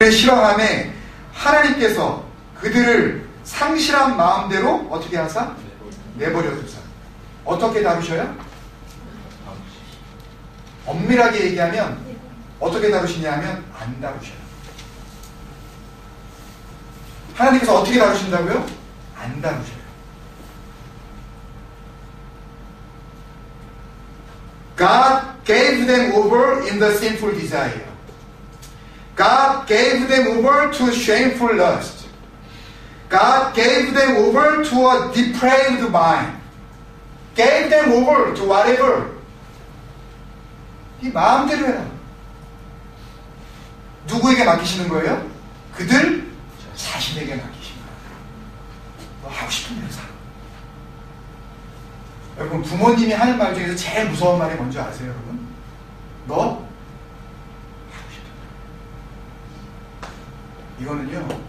그들을 싫어함에 하나님께서 그들을 상실한 마음대로 어떻게 하사? 내버려 두사. 어떻게 다루셔요? 엄밀하게 얘기하면 어떻게 다루시냐 하면 안 다루셔요. 하나님께서 어떻게 다루신다고요? 안 다루셔요. God gave them over in the sinful desire. God gave them over to shameful lust. God gave them over to a depraved mind. Gave them over to whatever. 이 마음대로 해라. 누구에게 맡기시는 거예요? 그들 자신에게 맡기시는 거예요. 너 하고 싶은 대로 살아. 여러분, 부모님이 하는 말 중에서 제일 무서운 말이 뭔지 아세요, 여러분? 너 하고 싶은 대로. 이거는요,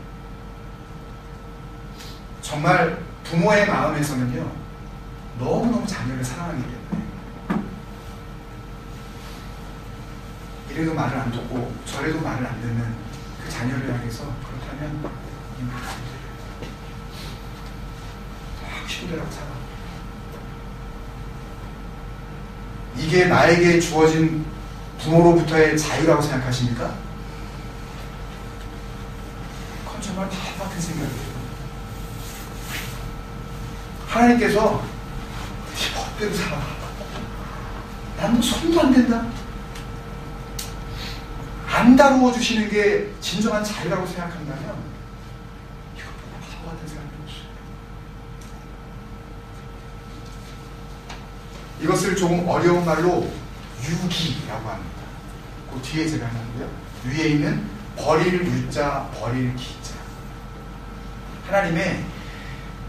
정말 부모의 마음에서는요, 너무너무 자녀를 사랑하기 때문에 이래도 말을 안 듣고 저래도 말을 안 듣는 그 자녀를 향해서 그렇다면 이 말을 안 들려요. 하고 싶은 대로 살아. 이게 나에게 주어진 부모로부터의 자유라고 생각하십니까? 그건 정말 바보 같은 생각이에요. 하나님께서 네 법대로 살아. 나는 손도 안 된다. 안 다루어 주시는 게 진정한 자유라고 생각한다면 이것보다 바보 같은 생각이 없어요. 이것을 조금 어려운 말로 유기라고 합니다. 그 뒤에 제가 하는데요. 위에 있는 버릴 유자, 버릴 기자. 하나님의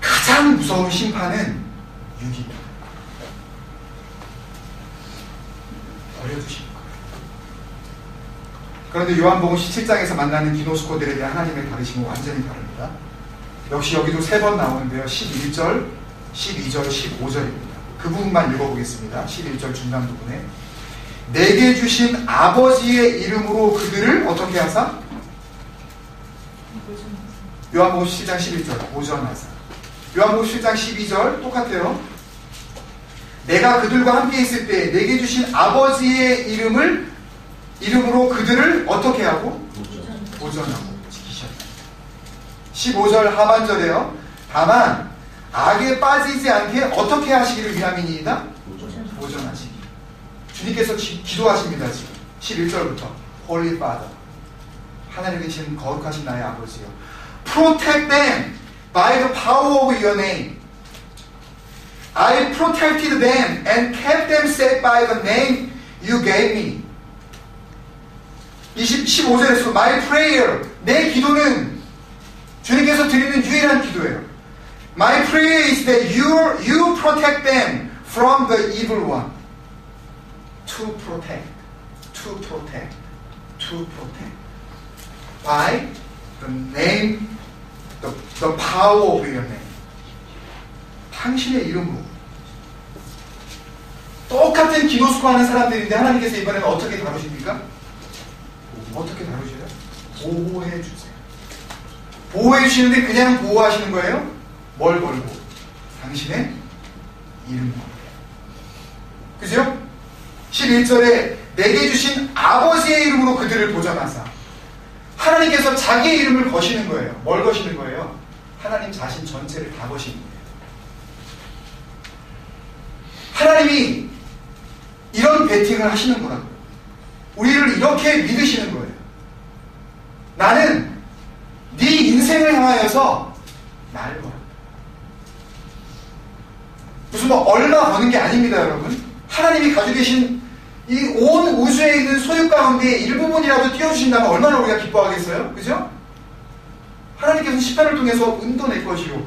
가장 무서운 심판은 유기입니다. 버려주시는 거예요. 그런데 요한복음 17장에서 만나는 기노스코들에 대한 하나님의 다루심은 완전히 다릅니다. 역시 여기도 3번 나오는데요. 11절, 12절, 15절입니다. 그 부분만 읽어보겠습니다. 11절 중간 부분에 내게 주신 아버지의 이름으로 그들을 어떻게 하사? 요한복음 17장 11절 보전하사. 요한복음 17장 12절 똑같아요. 내가 그들과 함께 있을 때 내게 주신 아버지의 이름으로 그들을 어떻게 하고? 보전하고 지키셨다. 15절 하반절에요. 다만 악에 빠지지 않게 어떻게 하시기를 위함이니이다? 보전하시기. 주님께서 기도하십니다. 지금 11절부터 Holy Father, 하늘에 계신 거룩하신 나의 아버지요, Protect them by the power of your name. I protected them and kept them safe by the name you gave me. 15절에서 My prayer, 내 기도는 주님께서 드리는 유일한 기도예요. My prayer is that you protect them from the evil one. To protect, to protect, to protect. By the name, the power of your name. 당신의 이름으로. 똑같은 기노스코 하는 사람들인데 하나님께서 이번에는 어떻게 다루십니까? 어떻게 다루셔요? 보호해 주세요. 보호해 주시는데 그냥 보호하시는 거예요? 뭘 걸고? 당신의 이름 걸고. 그죠? 11절에 내게 주신 아버지의 이름으로 그들을 보전하사. 하나님께서 자기의 이름을 거시는 거예요. 뭘 거시는 거예요? 하나님 자신 전체를 다 거시는 거예요. 하나님이 이런 배팅을 하시는 거라고요. 우리를 이렇게 믿으시는 거예요. 나는 네 인생을 향하여서 나를 걸어. 무슨 얼마 버는 게 아닙니다, 여러분. 하나님이 가지고 계신 이 온 우주에 있는 소유 가운데 일부분이라도 띄워주신다면 얼마나 우리가 기뻐하겠어요? 그죠? 하나님께서는 십자를 통해서 은도 내 것이요,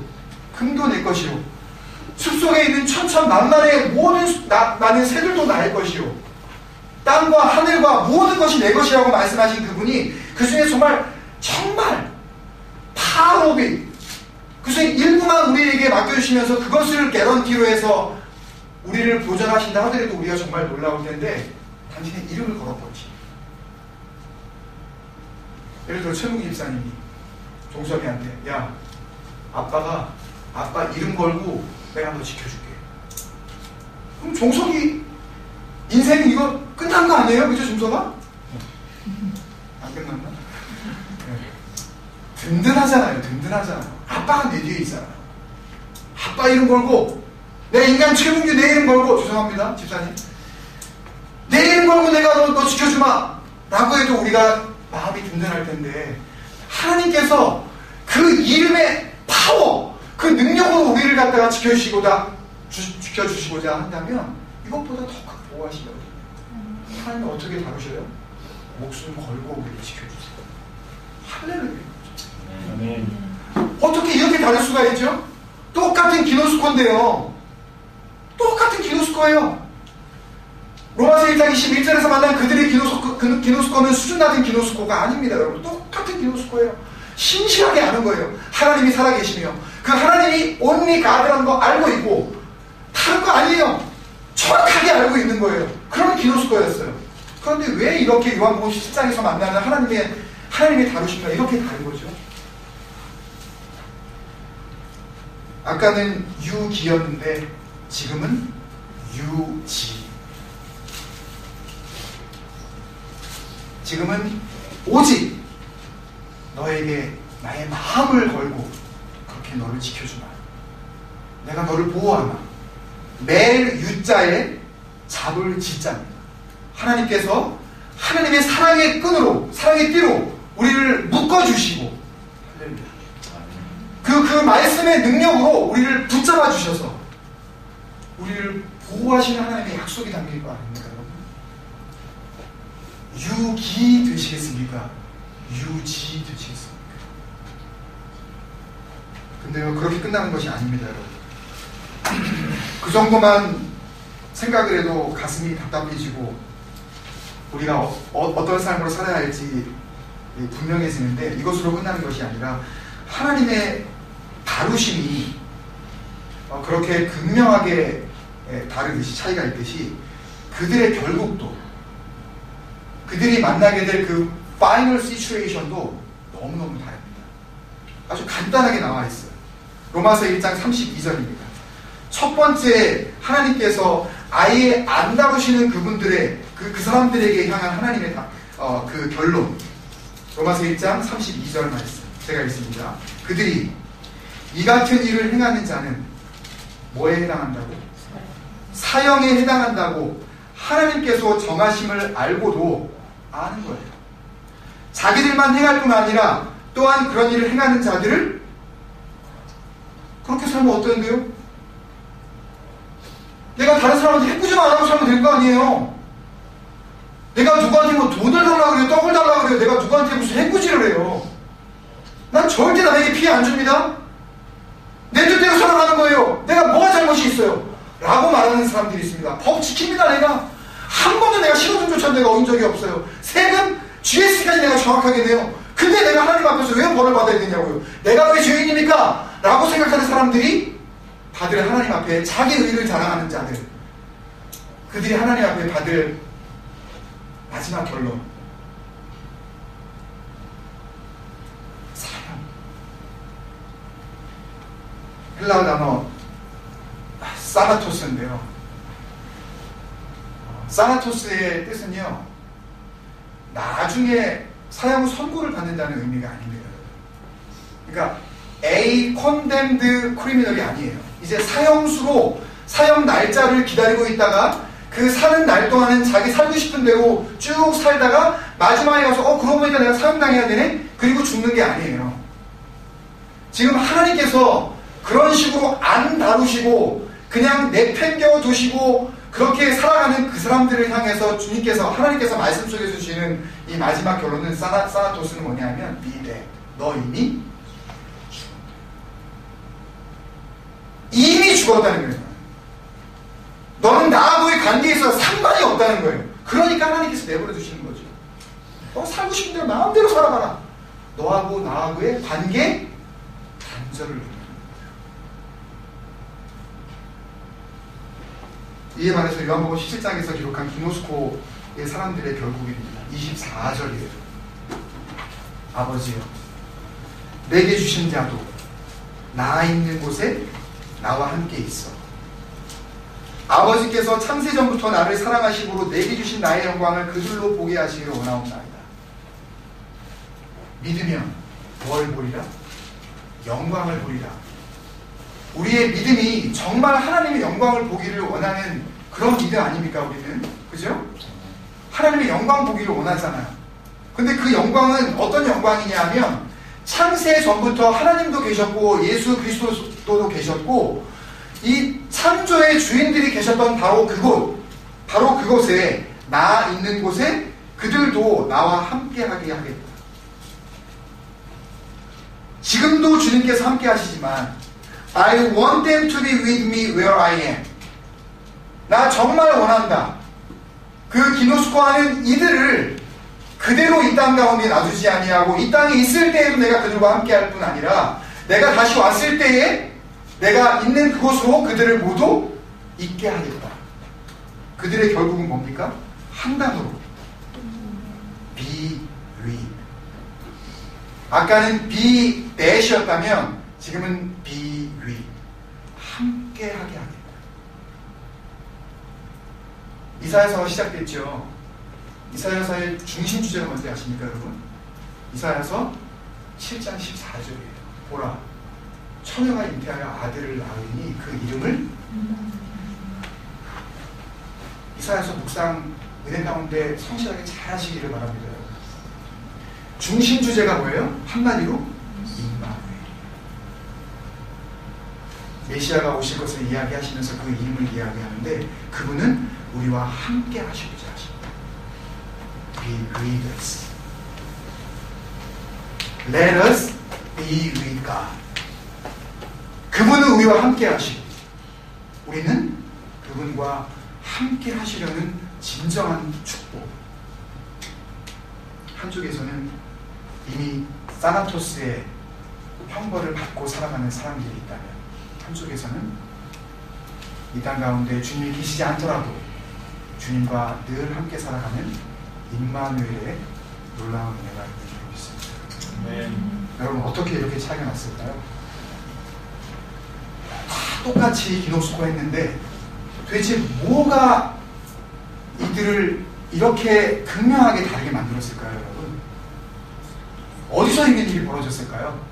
금도 내 것이요, 숲속에 있는 천천만만의 모든 많은 새들도 나의 것이요, 땅과 하늘과 모든 것이 내 것이라고 말씀하신 그분이 그 중에 정말 파로비, 그 중에 일부만 우리에게 맡겨주시면서 그것을 개런티로 해서 우리를 보전하신다 하더라도 우리가 정말 놀라울 텐데 당신의 이름을 걸어버리시. 예를 들어 최문기 집사님이 종섭이한테 야 아빠 이름 걸고 내가 너 지켜줄게. 그럼 종석이 인생 이거 끝난 거 아니에요? 그죠 종석아? 안 끝났나? 든든하잖아요. 아빠가 내 뒤에 있잖아요. 아빠 이름 걸고 내 인간 최문규 내 이름 걸고 죄송합니다 집사님 내 이름 걸고 내가 너 지켜주마 라고 해도 우리가 마음이 든든할 텐데 하나님께서 그 이름의 파워 그 능력으로 우리를 갖다가 지켜주시고자 한다면 이것보다 더 큰 보호하시거든요. 하나님은 어떻게 다루셔요? 목숨 걸고 우리를 지켜주세요. 할렐루야. 어떻게 이렇게 다를 수가 있죠? 똑같은 기노스코인데요. 똑같은 기노스코예요. 로마서 1장 21절에서 만난 그들의 기노스코는 수준 낮은 기노스코가 아닙니다. 여러분 똑같은 기노스코예요. 신실하게 아는 거예요. 하나님이 살아계시며 그 하나님이 온리 가드라는 거 알고 있고 다른 거 아니에요. 정확하게 알고 있는 거예요. 그런 기노스코였어요. 그런데 왜 이렇게 요한복음 17장에서 만나는 하나님의 다루심과 이렇게 다른 거죠? 아까는 유기였는데 지금은 유지. 지금은 오직 너에게 나의 마음을 걸고 그렇게 너를 지켜주마. 내가 너를 보호하마. 매일 유자에 잡을 지자입니다. 하나님께서 하나님의 사랑의 끈으로 사랑의 띠로 우리를 묶어주시고 그 말씀의 능력으로 우리를 붙잡아 주셔서 우리를 보호하시는 하나님의 약속이 담긴 거 아닙니까 여러분? 유기 되시겠습니까? 유지 되시겠습니까? 근데요 그렇게 끝나는 것이 아닙니다 여러분. 그 정도만 생각을 해도 가슴이 답답해지고 우리가 어떤 삶으로 살아야 할지 분명해지는데 이것으로 끝나는 것이 아니라 하나님의 다루심이 그렇게 극명하게 다르듯이 차이가 있듯이 그들의 결국도 그들이 만나게 될 그 파이널 시츄에이션도 너무너무 다릅니다. 아주 간단하게 나와 있어요. 로마서 1장 32절입니다. 첫 번째 하나님께서 아예 안 다루시는 그분들의 그 사람들에게 향한 하나님의 그 결론. 로마서 1장 32절 말씀 제가 읽습니다. 그들이 이 같은 일을 행하는 자는 뭐에 해당한다고? 사형에 해당한다고 하나님께서 정하심을 알고도 아는 거예요. 자기들만 행할 뿐 아니라 또한 그런 일을 행하는 자들을 그렇게 살면 어떠는데요? 내가 다른 사람한테 해꾸지만 안 하고 살면 될 거 아니에요. 내가 누구한테 뭐 돈을 달라고 그래요, 떡을 달라고 그래요. 내가 누구한테 무슨 해꾸지를 해요. 난 절대 남에게 피해 안 줍니다. 내 뜻대로 살아가는 거예요. 내가 뭐가 잘못이 있어요? 라고 말하는 사람들이 있습니다. 법 지킵니다. 내가 한 번도 내가 신호등조차 내가 어긴 적이 없어요. 세금, GS까지 내가 정확하게 내요. 근데 내가 하나님 앞에서 왜 벌을 받아야 되냐고요. 내가 왜 죄인입니까? 라고 생각하는 사람들이 받을 하나님 앞에 자기 의를 자랑하는 자들, 그들이 하나님 앞에 받을 마지막 결론, 사형. 헬라어 단어 사나토스인데요. 사나토스의 뜻은요, 나중에 사형 선고를 받는다는 의미가 아닙니다. 그러니까 A condemned criminal이 아니에요. 이제 사형수로 사형 날짜를 기다리고 있다가 그 사는 날 동안은 자기 살고 싶은 대로 쭉 살다가 마지막에 가서 그러고 보니까 내가 사형당해야 되네? 그리고 죽는 게 아니에요. 지금 하나님께서 그런 식으로 안 다루시고 그냥 내팽겨 두시고 그렇게 살아가는 그 사람들을 향해서 주님께서, 하나님께서 말씀 속에서 주시는 이 마지막 결론은 사나토스는 뭐냐면 비데, 너 이미 죽었다는 거예요. 너는 나하고의 관계에 있어서 상관이 없다는 거예요. 그러니까 하나님께서 내버려 두시는 거죠. 너 살고 싶은 대로 마음대로 살아가라. 너하고 나하고의 관계 단절을 놓는 거예요. 이에 반해서 요한복음 17장에서 기록한 기노스코의 사람들의 결국입니다. 24절이에요. 아버지여, 내게 주신 자도 나 있는 곳에 나와 함께 있어. 아버지께서 창세전부터 나를 사랑하심으로 내게 주신 나의 영광을 그들로 보게 하시기를 원하옵나이다. 믿으면 뭘 보리라? 영광을 보리라. 우리의 믿음이 정말 하나님의 영광을 보기를 원하는 그런 믿음 아닙니까? 우리는, 그죠? 하나님의 영광 보기를 원하잖아요. 근데 그 영광은 어떤 영광이냐 하면 창세 전부터 하나님도 계셨고 예수 그리스도도 계셨고 이 창조의 주인들이 계셨던 바로 그곳에 나 있는 곳에 그들도 나와 함께하게 하겠다. 지금도 주님께서 함께 하시지만 I want them to be with me where I am. 나 정말 원한다. 그 기노스코하는 이들을 그대로 이 땅 가운데 놔두지 아니하고 이 땅에 있을 때에도 내가 그들과 함께 할 뿐 아니라 내가 다시 왔을 때에 내가 있는 그곳으로 그들을 모두 있게 하겠다. 그들의 결국은 뭡니까? 한 단어로 be with. 아까는 be that이었다면 지금은 be with. 함께 하게 하겠다. 이사야서가 시작됐죠. 이사야서의 중심 주제가 뭔지 아십니까, 여러분? 이사야서 7장 14절이에요. 보라, 처녀가 잉태하여 아들을 낳으니 그 이름을 이사야서 묵상 은혜 가운데 성실하게 잘 하시기를 바랍니다. 중심 주제가 뭐예요? 한마디로 임마누엘. 메시아가 오실 것을 이야기하시면서 그 이름을 이야기하는데 그분은 우리와 함께 하시고자 하십니다. Be with us. Let us be with God. 그분은 우리와 함께 하시고 우리는 그분과 함께 하시려는 진정한 축복. 한쪽에서는 이미 사나토스의 형벌을 받고 살아가는 사람들이 있다면 한쪽에서는 이 땅 가운데 주님이 계시지 않더라도 주님과 늘 함께 살아가는 임마누엘의 놀라운 은혜가 있는 줄 믿습니다. 네. 여러분 어떻게 이렇게 차이가 났을까요? 다 똑같이 기노스코 했는데 도대체 뭐가 이들을 이렇게 극명하게 다르게 만들었을까요, 여러분? 어디서 이런 일이 벌어졌을까요?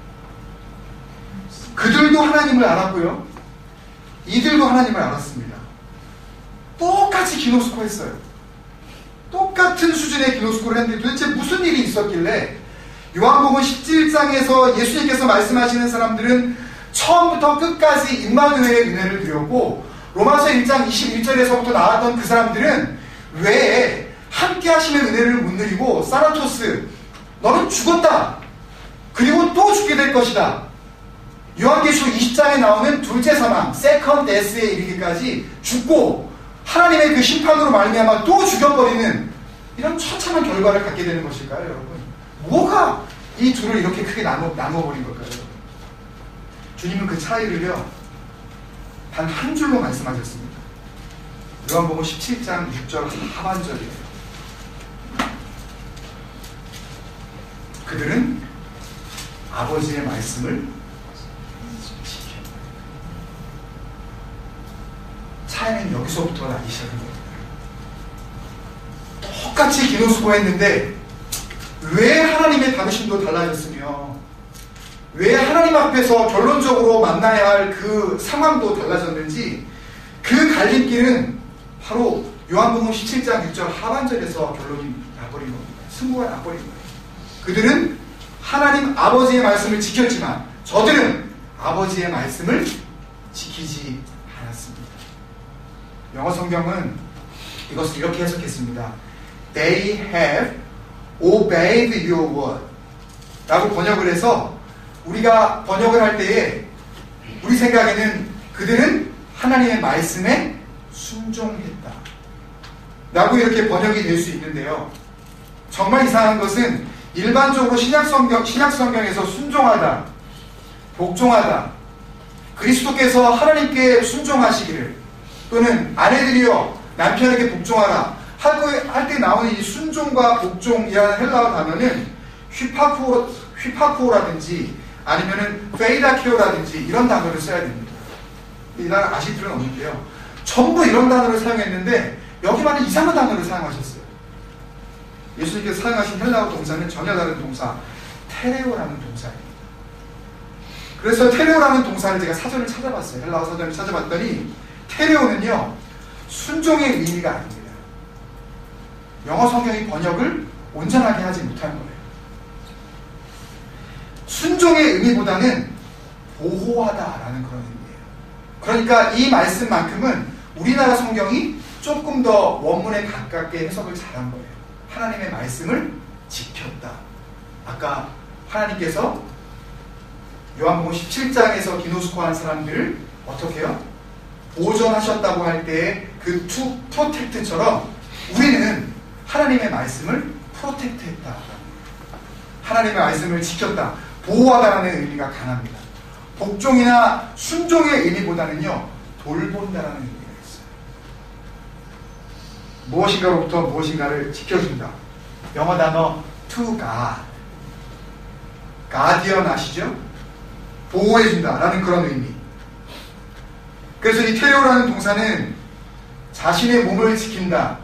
그들도 하나님을 알았고요. 이들도 하나님을 알았습니다. 똑같이 기노스코 했어요. 똑같은 수준의 기노스코를 했는데 도대체 무슨 일이 있었길래 요한복음 17장에서 예수님께서 말씀하시는 사람들은 처음부터 끝까지 임마누엘의 은혜를 누렸고 로마서 1장 21절에서부터 나왔던 그 사람들은 왜 함께 하시는 은혜를 못 누리고 사나토스 너는 죽었다. 그리고 또 죽게 될 것이다. 요한계시록 20장에 나오는 둘째 사망, 세컨 데스에 이르기까지 죽고 하나님의 그 심판으로 말미암아 또 죽여버리는 이런 처참한 결과를 갖게 되는 것일까요, 여러분? 뭐가 이 둘을 이렇게 크게 나누어버린 걸까요? 주님은 그 차이를요 단 한 줄로 말씀하셨습니다. 요한복음 17장 6절 하반절이에요. 그들은 아버지의 말씀을 지켜. 차이는 여기서부터 나기 시작한 겁니다. 똑같이 기노스코했는데 왜 하나님의 당신도 달라졌으며 왜 하나님 앞에서 결론적으로 만나야 할 그 상황도 달라졌는지 그 갈림길은 바로 요한복음 17장 6절 하반절에서 결론이 나버린 겁니다. 승부가 나버린 거예요. 그들은 하나님 아버지의 말씀을 지켰지만 저들은 아버지의 말씀을 지키지 않았습니다. 영어 성경은 이것을 이렇게 해석했습니다. They have obeyed your word 라고 번역을 해서 우리가 번역을 할 때에 우리 생각에는 그들은 하나님의 말씀에 순종했다 라고 이렇게 번역이 될 수 있는데요. 정말 이상한 것은 일반적으로 신약성경에서 순종하다, 복종하다, 그리스도께서 하나님께 순종하시기를 또는 아내들이여 남편에게 복종하라 할 때 나오는 이 순종과 복종이라는 헬라어 단어는 휘파코라든지 아니면은 페이다케오라든지 이런 단어를 써야 됩니다. 이 단어 아실 필요는 없는데요. 전부 이런 단어를 사용했는데 여기만은 이상한 단어를 사용하셨어요. 예수님께서 사용하신 헬라어 동사는 전혀 다른 동사, 테레오라는 동사입니다. 그래서 테레오라는 동사를 제가 사전을 찾아봤어요. 헬라어 사전을 찾아봤더니 테레오는요, 순종의 의미가 아닙니다. 영어 성경이 번역을 온전하게 하지 못한 거예요. 순종의 의미보다는 보호하다라는 그런 의미예요. 그러니까 이 말씀만큼은 우리나라 성경이 조금 더 원문에 가깝게 해석을 잘한 거예요. 하나님의 말씀을 지켰다. 아까 하나님께서 요한복음 17장에서 기노스코한 사람들을 어떻게 해요? 보존하셨다고 할 때 그 투 프로텍트처럼 우리는 하나님의 말씀을 프로텍트했다. 하나님의 말씀을 지켰다. 보호하다라는 의미가 강합니다. 복종이나 순종의 의미보다는요, 돌본다라는 의미가 있어요. 무엇인가로부터 무엇인가를 지켜준다. 영어 단어 to guard. 가디언 아시죠? 보호해준다라는 그런 의미. 그래서 이 테레오라는 동사는 자신의 몸을 지킨다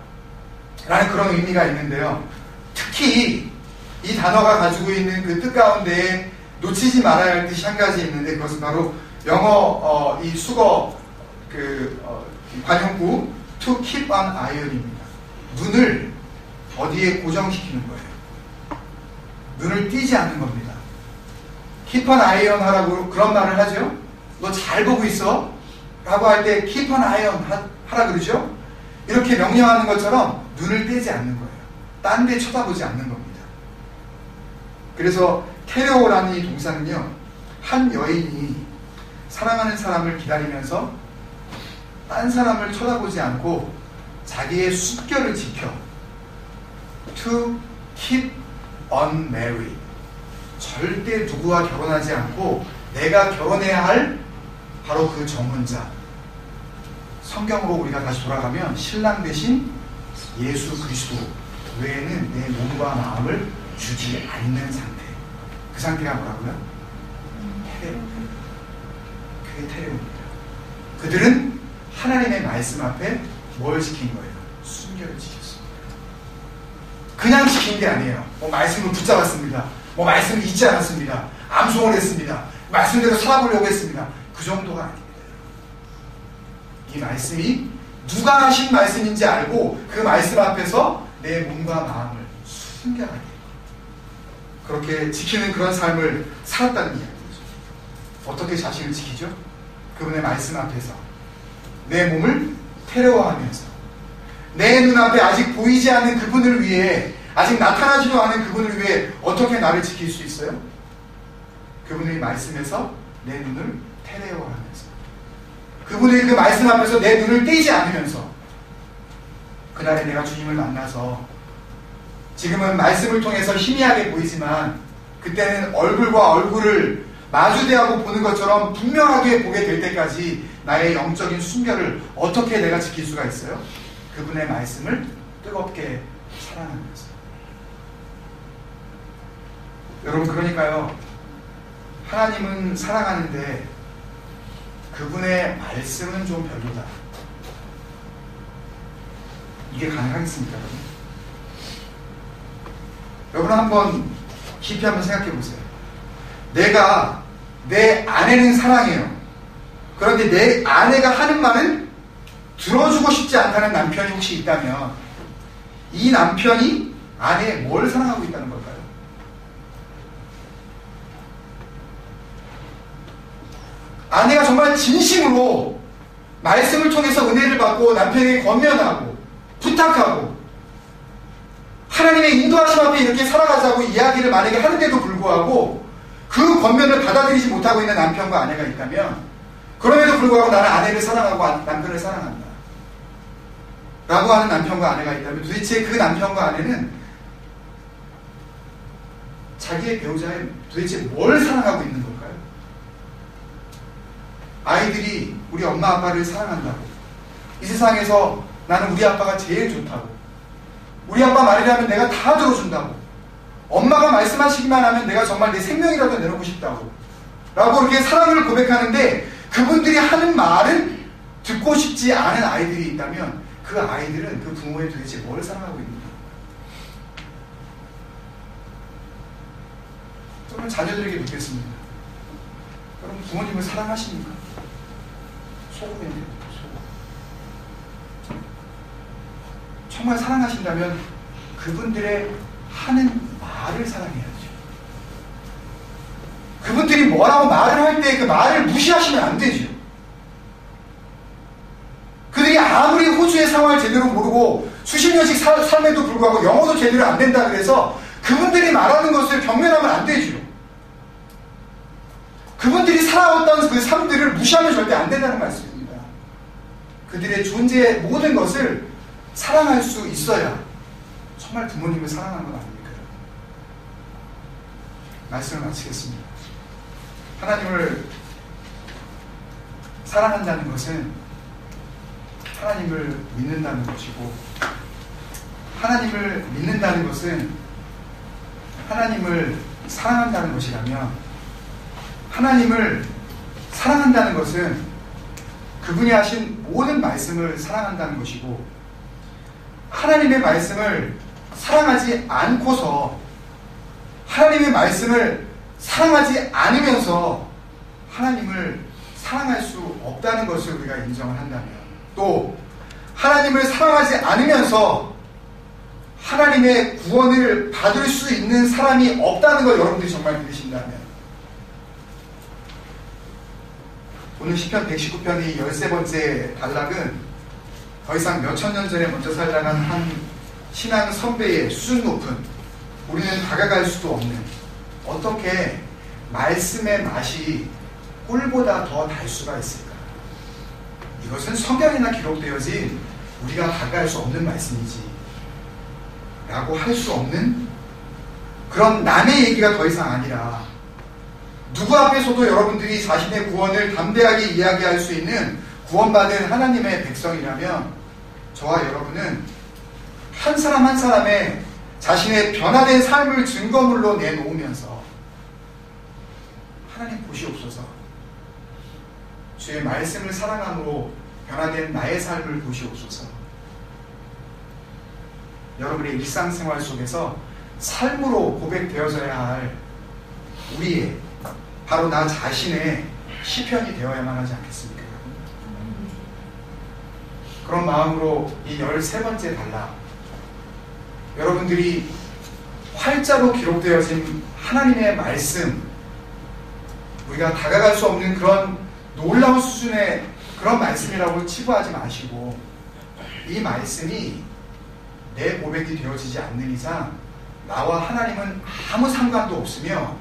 라는 그런 의미가 있는데요. 특히 이 단어가 가지고 있는 그 뜻 가운데에 놓치지 말아야 할 뜻이 한 가지 있는데, 그것은 바로 영어 이 수거 관용구 to keep an eye입니다. 눈을 어디에 고정시키는 거예요. 눈을 띄지 않는 겁니다. keep an eye 하라고 그런 말을 하죠. 너 잘 보고 있어 라고 할 때 keep an eye 하라 그러죠. 이렇게 명령하는 것처럼 눈을 떼지 않는 거예요. 딴 데 쳐다보지 않는 겁니다. 그래서 테레오라는 이 동사는요, 한 여인이 사랑하는 사람을 기다리면서 딴 사람을 쳐다보지 않고 자기의 숨결을 지켜 to keep unmarried, 절대 누구와 결혼하지 않고 내가 결혼해야 할 바로 그 정혼자, 성경으로 우리가 다시 돌아가면 신랑 대신 예수 그리스도 외에는 내 몸과 마음을 주지 않는 상태. 그 상태가 뭐라고요? 테레오. 그게 테레오입니다. 그들은 하나님의 말씀 앞에 뭘 지킨 거예요? 순결을 지켰습니다. 그냥 지킨 게 아니에요. 뭐 말씀을 붙잡았습니다. 뭐 말씀을 잊지 않았습니다. 암송을 했습니다. 말씀대로 살아보려고 했습니다. 그 정도가 아닙니다. 이 말씀이 누가 하신 말씀인지 알고 그 말씀 앞에서 내 몸과 마음을 순결하게 그렇게 지키는 그런 삶을 살았다는 이야기죠. 어떻게 자신을 지키죠? 그분의 말씀 앞에서 내 몸을 테레오하면서 내 눈앞에 아직 보이지 않는 그분을 위해, 아직 나타나지도 않은 그분을 위해 어떻게 나를 지킬 수 있어요? 그분의 말씀에서 내 눈을 테레오하면서, 그분의 그 말씀 앞에서 내 눈을 떼지 않으면서, 그날에 내가 주님을 만나서 지금은 말씀을 통해서 희미하게 보이지만 그때는 얼굴과 얼굴을 마주대하고 보는 것처럼 분명하게 보게 될 때까지 나의 영적인 순결을 어떻게 내가 지킬 수가 있어요? 그분의 말씀을 뜨겁게 사랑하면서. 여러분, 그러니까요, 하나님은 사랑하는데 그분의 말씀은 좀 별로다. 이게 가능하겠습니까, 여러분? 여러분, 한번 깊이 한번 생각해 보세요. 내가 내 아내는 사랑해요. 그런데 내 아내가 하는 말은 들어주고 싶지 않다는 남편이 혹시 있다면 이 남편이 아내의 뭘 사랑하고 있다는 걸까요? 아내가 정말 진심으로 말씀을 통해서 은혜를 받고 남편에게 권면하고 부탁하고 하나님의 인도하심 앞에 이렇게 살아가자고 이야기를 만약에 하는데도 불구하고 그 권면을 받아들이지 못하고 있는 남편과 아내가 있다면, 그럼에도 불구하고 나는 아내를 사랑하고 남편을 사랑한다 라고 하는 남편과 아내가 있다면, 도대체 그 남편과 아내는 자기의 배우자의 도대체 뭘 사랑하고 있는 걸까요? 아이들이 우리 엄마 아빠를 사랑한다고, 이 세상에서 나는 우리 아빠가 제일 좋다고, 우리 아빠 말이라면 내가 다 들어준다고, 엄마가 말씀하시기만 하면 내가 정말 내 생명이라도 내놓고 싶다고 라고 이렇게 사랑을 고백하는데 그분들이 하는 말은 듣고 싶지 않은 아이들이 있다면 그 아이들은 그 부모의 도대체 뭘 사랑하고 있는가? 저는 자녀들에게 묻겠습니다. 여러분 부모님을 사랑하십니까? 소금이에요. 소금. 정말 사랑하신다면 그분들의 하는 말을 사랑해야죠. 그분들이 뭐라고 말을 할 때 그 말을 무시하시면 안 되죠. 그들이 아무리 호주의 상황을 제대로 모르고 수십 년씩 삶에도 불구하고 영어도 제대로 안 된다 그래서 그분들이 말하는 것을 경멸하면 안 되죠. 그분들이 살아왔던 그 삶들을 무시하면 절대 안 된다는 말씀입니다. 그들의 존재의 모든 것을 사랑할 수 있어야 정말 부모님을 사랑하는 것 아닙니까? 말씀을 마치겠습니다. 하나님을 사랑한다는 것은 하나님을 믿는다는 것이고, 하나님을 믿는다는 것은 하나님을 사랑한다는 것이라면, 하나님을 사랑한다는 것은 그분이 하신 모든 말씀을 사랑한다는 것이고, 하나님의 말씀을 사랑하지 않고서 하나님의 말씀을 사랑하지 않으면서 하나님을 사랑할 수 없다는 것을 우리가 인정을 한다면, 또 하나님을 사랑하지 않으면서 하나님의 구원을 받을 수 있는 사람이 없다는 걸 여러분들이 정말 믿으신다면, 오늘 시편 119편이 13번째 단락은 더 이상 몇천 년 전에 먼저 살다간 한 신앙 선배의 수준 높은, 우리는 다가갈 수도 없는, 어떻게 말씀의 맛이 꿀보다 더 달 수가 있을까? 이것은 성경에나 기록되어진 우리가 다가갈 수 없는 말씀이지 라고 할 수 없는 그런 남의 얘기가 더 이상 아니라, 누구 앞에서도 여러분들이 자신의 구원을 담대하게 이야기할 수 있는 구원받은 하나님의 백성이라면, 저와 여러분은 한 사람 한 사람의 자신의 변화된 삶을 증거물로 내놓으면서 하나님 보시옵소서, 주의 말씀을 사랑함으로 변화된 나의 삶을 보시옵소서, 여러분의 일상생활 속에서 삶으로 고백되어져야 할 우리의, 바로 나 자신의 시편이 되어야만 하지 않겠습니까? 그런 마음으로 이 13번째 단락, 여러분들이 활자로 기록되어진 하나님의 말씀, 우리가 다가갈 수 없는 그런 놀라운 수준의 그런 말씀이라고 치부하지 마시고, 이 말씀이 내 고백이 되어지지 않는 이상 나와 하나님은 아무 상관도 없으며,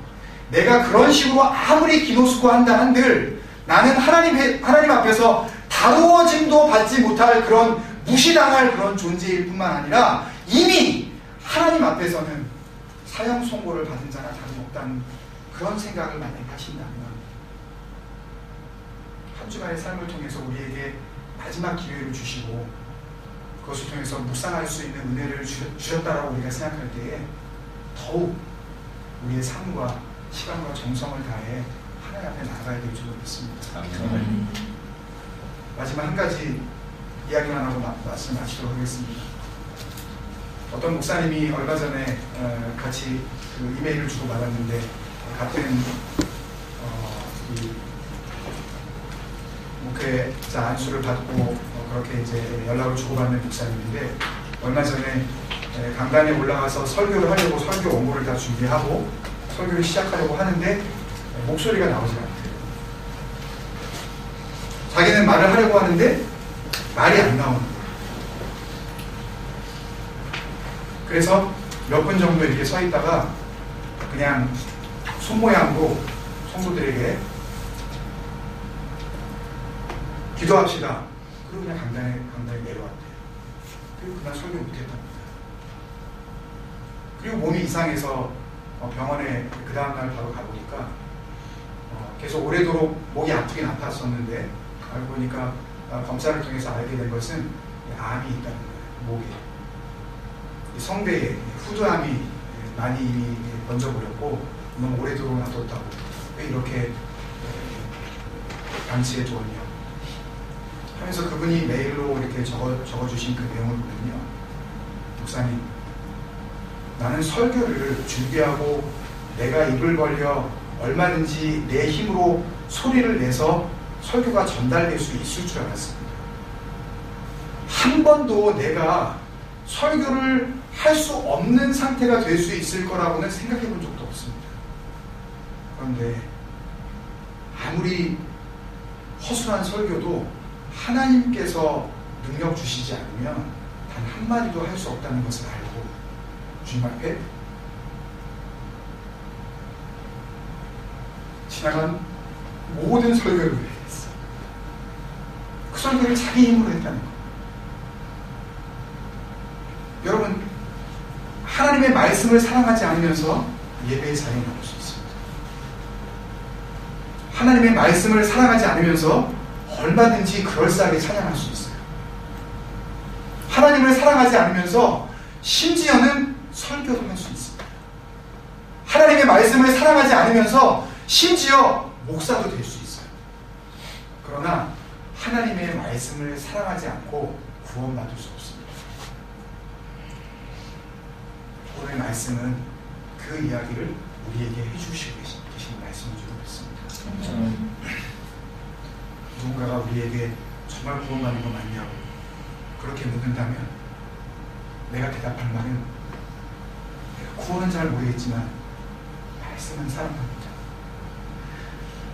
내가 그런 식으로 아무리 기노수고한다 한들 나는 하나님 앞에서 다루어짐도 받지 못할 그런 무시당할 그런 존재일 뿐만 아니라 이미 하나님 앞에서는 사형 선고를 받은 자나 다름없다는 그런 생각을 만약에 하신다면, 한 주간의 삶을 통해서 우리에게 마지막 기회를 주시고 그것을 통해서 묵상할 수 있는 은혜를 주셨다라고 우리가 생각할 때에 더욱 우리의 삶과 시간과 정성을 다해 하나님 앞에 나아가야 될 줄 믿습니다. 마지막 한 가지 이야기만 하고 말씀을 마치도록 하겠습니다. 어떤 목사님이 얼마 전에 같이 그 이메일을 주고받았는데, 같은 이 목회자 안수를 받고 그렇게 이제 연락을 주고받는 목사님인데, 얼마 전에 강단에 올라가서 설교를 하려고 설교 원고를 다 준비하고 설교를 시작하려고 하는데 목소리가 나오지 않대요. 자기는 말을 하려고 하는데 말이 안 나오는 거예요. 그래서 몇 분 정도 이렇게 서 있다가 그냥 손모양으로 성도들에게 기도합시다. 그리고 그냥 강단에 내려왔대요. 그리고 그날 설교 못했답니다. 그리고 몸이 이상해서 병원에 그 다음날 바로 가보니까 계속 오래도록 목이 아프긴 아팠었는데, 알고 보니까 검사를 통해서 알게 된 것은 암이 있다는 거예요. 목에. 성대에 후두암이 많이 이미 던져버렸고 너무 오래 놔뒀다고 왜 이렇게 방치해 두었냐 하면서 그분이 메일로 이렇게 적어주신 그 내용을 보면요, 목사님, 나는 설교를 준비하고 내가 입을 벌려 얼마든지 내 힘으로 소리를 내서 설교가 전달될 수 있을 줄 알았습니다. 한 번도 내가 설교를 할 수 없는 상태가 될 수 있을 거라고는 생각해 본 적도 없습니다. 그런데 아무리 허술한 설교도 하나님께서 능력 주시지 않으면 단 한마디도 할 수 없다는 것을 알고 주님 앞에 지나간 모든 설교를 했어. 그 설교를 자기 힘으로 했다는 거. 여러분, 하나님의 말씀을 사랑하지 않으면서 예배의 자리에 나올 수 있습니다. 하나님의 말씀을 사랑하지 않으면서 얼마든지 그럴싸하게 찬양할 수 있어요. 하나님을 사랑하지 않으면서 심지어는 설교도 할 수 있습니다. 하나님의 말씀을 사랑하지 않으면서 심지어 목사도 될 수 있어요. 그러나 하나님의 말씀을 사랑하지 않고 구원받을 수 없습니다. 오늘 말씀은 그 이야기를 우리에게 해주시고 계신 말씀인 줄 믿습니다. 누군가가 우리에게 정말 구원받는 거 맞냐고 그렇게 묻는다면 내가 대답할 말은 내가 구원은 잘 모르겠지만 말씀은 사랑합니다.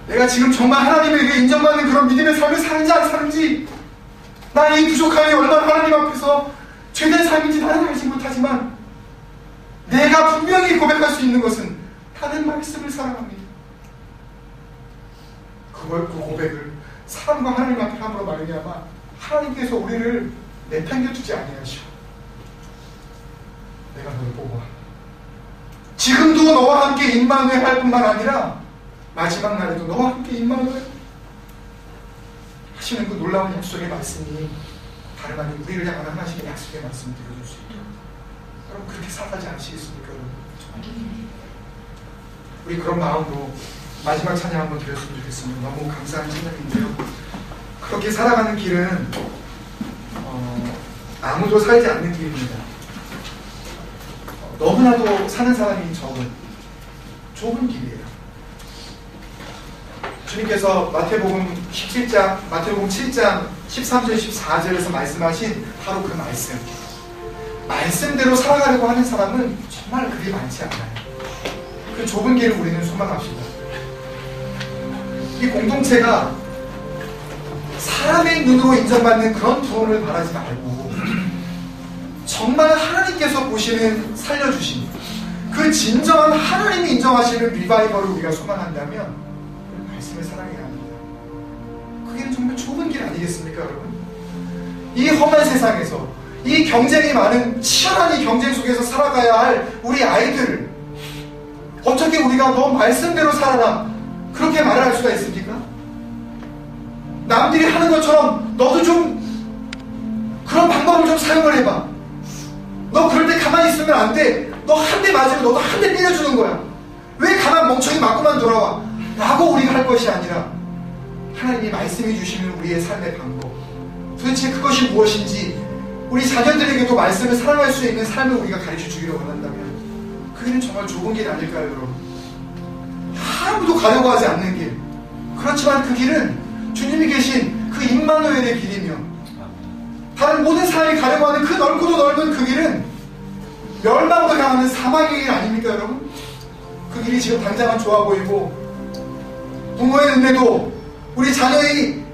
내가 지금 정말 하나님에 의해 인정받는 그런 믿음의 삶을 사는지 안 사는지, 나의 이 부족함이 얼마나 하나님 앞에서 죄된 삶인지 나는 알지 못하지만 내가 분명히 고백할 수 있는 것은 나는 말씀을 사랑합니다. 그 고백을 사람과 하나님 앞에 함으로 말미암아 하나님께서 우리를 내팽겨두지 아니하시고 내가 너를 뽑아 지금도 너와 함께 임마누엘 할 뿐만 아니라 마지막 날에도 너와 함께 임마누엘 하시는 그 놀라운 약속의 말씀이 다름 아닌 우리를 향한 하나님의 약속의 말씀을 들어줄 수 있도록 여러분 그렇게 살아가지 않으시겠습니까? 여러분? 우리 그런 마음으로 마지막 찬양 한번 드렸으면 좋겠습니다. 너무 감사한 찬양인데요, 그렇게 살아가는 길은 아무도 살지 않는 길입니다. 너무나도 사는 사람이 좁은 길이에요. 주님께서 마태복음 7장 13절 14절에서 말씀하신 바로 그 말씀대로 살아가려고 하는 사람은 정말 그리 많지 않아요. 그 좁은 길을 우리는 소망합시다. 이 공동체가 사람의 눈으로 인정받는 그런 구원을 바라지 말고 정말 하나님께서 보시는 살려주신 그 진정한 하나님이 인정하시는 리바이벌을 우리가 소망한다면 말씀을 사랑해야 합니다. 그게 정말 좁은 길 아니겠습니까, 여러분? 이 험한 세상에서 이 경쟁이 많은 치열한 이 경쟁 속에서 살아가야 할 우리 아이들을 어떻게 우리가 너 말씀대로 살아라 그렇게 말을 할 수가 있습니까? 남들이 하는 것처럼 너도 좀 그런 방법을 좀 사용을 해봐. 너 그럴 때 가만히 있으면 안 돼. 너 한 대 맞으면 너도 한 대 때려주는 거야. 왜 가만 멍청이 맞고만 돌아와? 라고 우리가 할 것이 아니라 하나님이 말씀해 주시는 우리의 삶의 방법, 도대체 그것이 무엇인지 우리 자녀들에게도 말씀을 사랑할 수 있는 삶을 우리가 가르쳐 주기를 원한다면 그 길은 정말 좁은 길 아닐까요, 여러분? 아무도 가려고 하지 않는 길. 그렇지만 그 길은 주님이 계신 그 임마누엘의 길이며 다른 모든 사람이 가려고 하는 그 넓고도 넓은 그 길은 멸망으로 향하는 사망의 길 아닙니까, 여러분? 그 길이 지금 당장은 좋아 보이고 부모의 은혜도 우리 자녀의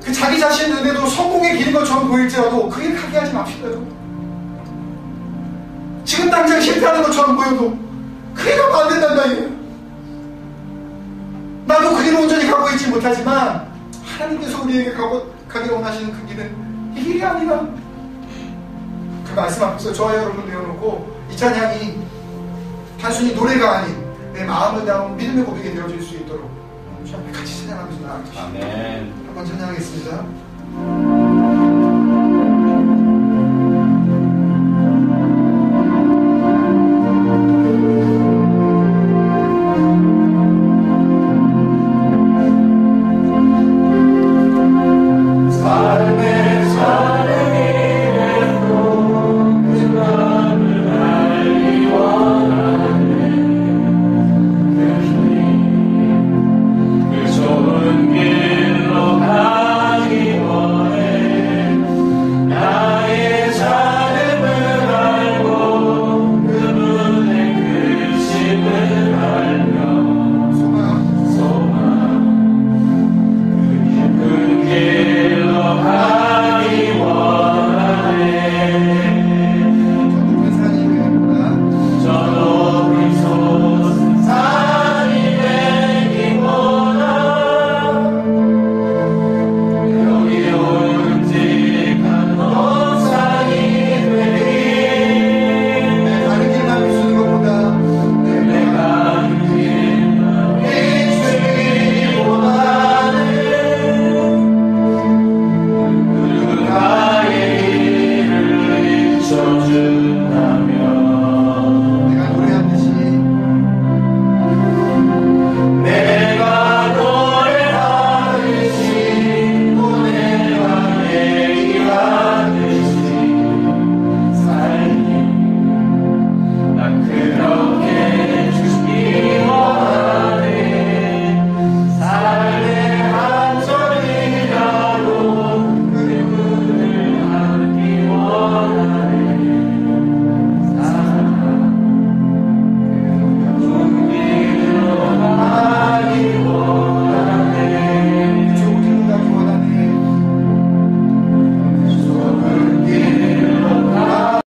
그 자기 자신의 은혜도 성공의 길인 것처럼 보일지라도 그 길 가게 하지 맙시다, 여러분. 지금 당장 실패하는 것처럼 보여도 그 길을 가면 안 된단다, 이거예요. 나도 그 길을 온전히 가고 있지 못하지만 하나님께서 우리에게 가기를 원하시는 그 길은 이 길이 아니라 그 말씀 앞에서 저와 여러분 내어놓고 이 찬양이 단순히 노래가 아닌 내 마음을 담은 믿음의 고백이 되어질 수 있도록 같이 찬양하면서 나아가십시오. 아멘. 한번 찬양하겠습니다.